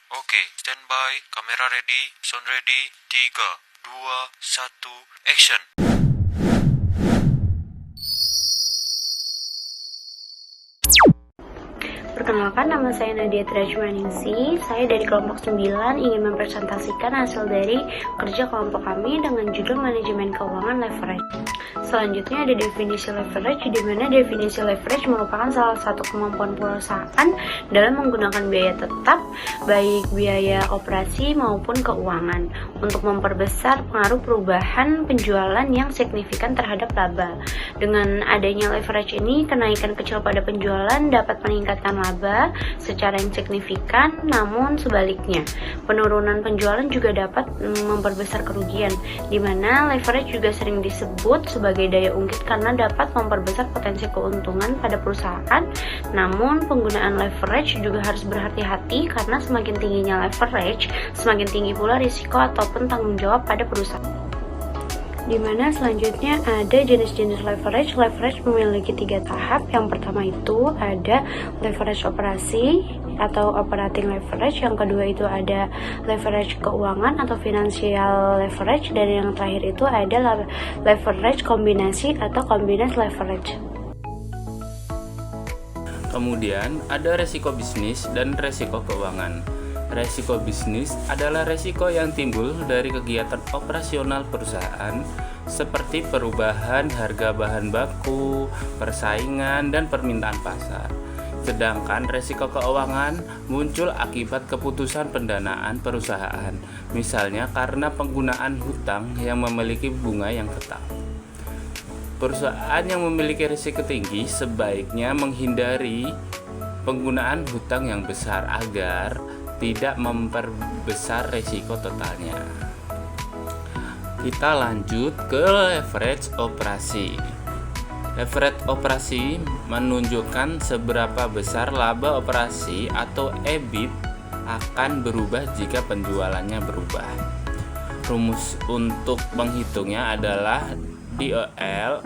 Oke, standby, kamera ready, sound ready, 3, 2, 1, action. Perkenalkan, nama saya Nadia Trajmaningsi. Saya dari kelompok 9 ingin mempresentasikan hasil dari kerja kelompok kami dengan judul Manajemen Keuangan Leverage. Selanjutnya ada definisi leverage, di mana definisi leverage merupakan salah satu kemampuan perusahaan dalam menggunakan biaya tetap, baik biaya operasi maupun keuangan, untuk memperbesar pengaruh perubahan penjualan yang signifikan terhadap laba. Dengan adanya leverage ini, kenaikan kecil pada penjualan dapat meningkatkan laba secara yang signifikan, namun sebaliknya, penurunan penjualan juga dapat memperbesar kerugian, di mana leverage juga sering disebut sebagai daya ungkit karena dapat memperbesar potensi keuntungan pada perusahaan. Namun, penggunaan leverage juga harus berhati-hati karena semakin tingginya leverage, semakin tinggi pula risiko ataupun tanggung jawab pada perusahaan. Dimana selanjutnya ada jenis-jenis leverage. Leverage memiliki 3 tahap. Yang pertama itu ada leverage operasi atau operating leverage. Yang kedua itu ada leverage keuangan atau financial leverage. Dan yang terakhir itu ada leverage kombinasi atau combined leverage. Kemudian ada resiko bisnis dan resiko keuangan. Resiko bisnis adalah resiko yang timbul dari kegiatan operasional perusahaan seperti perubahan harga bahan baku, persaingan, dan permintaan pasar. Sedangkan resiko keuangan muncul akibat keputusan pendanaan perusahaan, misalnya karena penggunaan hutang yang memiliki bunga yang tetap. Perusahaan yang memiliki risiko tinggi sebaiknya menghindari penggunaan hutang yang besar agar tidak memperbesar risiko totalnya. Kita lanjut ke leverage operasi. Leverage operasi menunjukkan seberapa besar laba operasi atau EBIT akan berubah jika penjualannya berubah. Rumus untuk menghitungnya adalah DOL,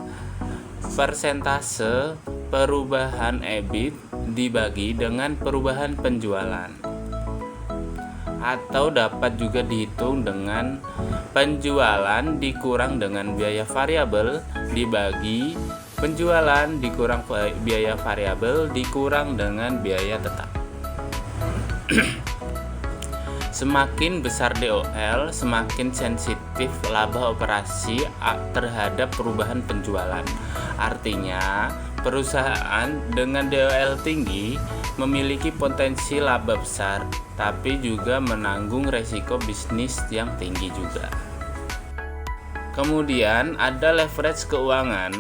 persentase perubahan EBIT dibagi dengan perubahan penjualan, atau dapat juga dihitung dengan penjualan dikurang dengan biaya variabel dibagi penjualan dikurang biaya variabel dikurang dengan biaya tetap. Semakin besar DOL, semakin sensitif laba operasi terhadap perubahan penjualan. Artinya, perusahaan dengan DOL tinggi memiliki potensi laba besar, tapi juga menanggung resiko bisnis yang tinggi juga. Kemudian ada leverage keuangan.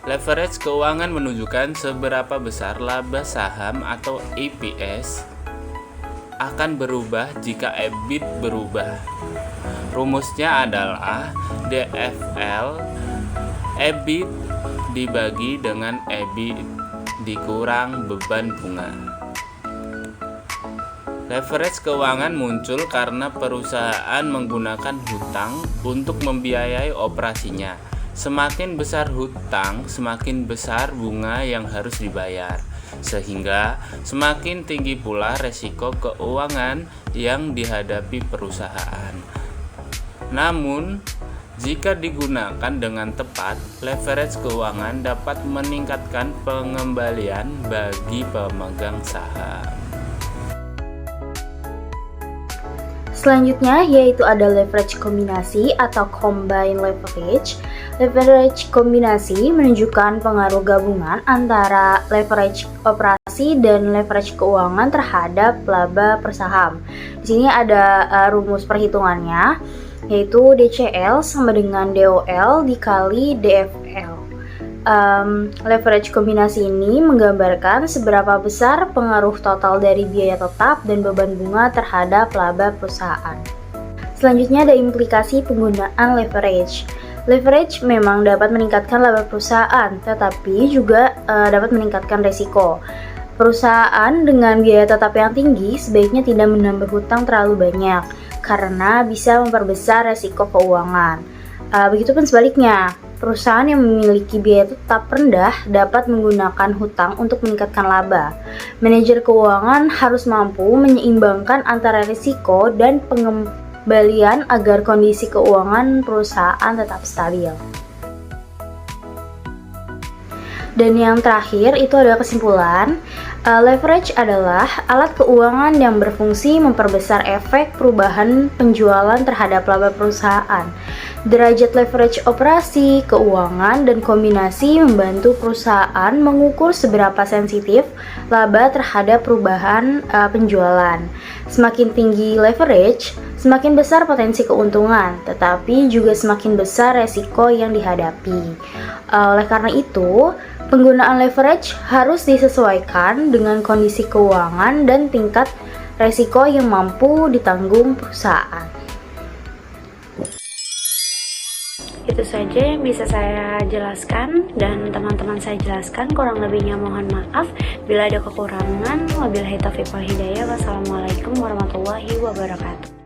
Leverage keuangan menunjukkan seberapa besar laba saham atau EPS akan berubah jika EBIT berubah. Rumusnya adalah DFL, EBIT dibagi dengan EBIT dikurang beban bunga. Leverage keuangan muncul karena perusahaan menggunakan hutang untuk membiayai operasinya. Semakin besar hutang, semakin besar bunga yang harus dibayar, sehingga semakin tinggi pula resiko keuangan yang dihadapi perusahaan. Namun, jika digunakan dengan tepat, leverage keuangan dapat meningkatkan pengembalian bagi pemegang saham. Selanjutnya yaitu ada leverage kombinasi atau combined leverage. Leverage kombinasi menunjukkan pengaruh gabungan antara leverage operasi dan leverage keuangan terhadap laba per saham. Di sini ada rumus perhitungannya, yaitu DCL sama dengan DOL dikali DFL. Leverage kombinasi ini menggambarkan seberapa besar pengaruh total dari biaya tetap dan beban bunga terhadap laba perusahaan. Selanjutnya ada implikasi penggunaan leverage. Leverage memang dapat meningkatkan laba perusahaan, tetapi juga dapat meningkatkan risiko. Perusahaan dengan biaya tetap yang tinggi sebaiknya tidak menambah hutang terlalu banyak, karena bisa memperbesar risiko keuangan. Begitupun sebaliknya, perusahaan yang memiliki biaya tetap rendah dapat menggunakan hutang untuk meningkatkan laba. Manajer keuangan harus mampu menyeimbangkan antara risiko dan pengembalian agar kondisi keuangan perusahaan tetap stabil. Dan yang terakhir itu adalah kesimpulan. Leverage adalah alat keuangan yang berfungsi memperbesar efek perubahan penjualan terhadap laba perusahaan. Derajat leverage operasi, keuangan, dan kombinasi membantu perusahaan mengukur seberapa sensitif laba terhadap perubahan penjualan. Semakin tinggi leverage, semakin besar potensi keuntungan, tetapi juga semakin besar resiko yang dihadapi. Oleh karena itu, penggunaan leverage harus disesuaikan dengan kondisi keuangan dan tingkat resiko yang mampu ditanggung perusahaan. Itu saja yang bisa saya jelaskan dan teman-teman saya jelaskan. Kurang lebihnya mohon maaf. Bila ada kekurangan, wabillahi taufiq wal hidayah. Wassalamualaikum warahmatullahi wabarakatuh.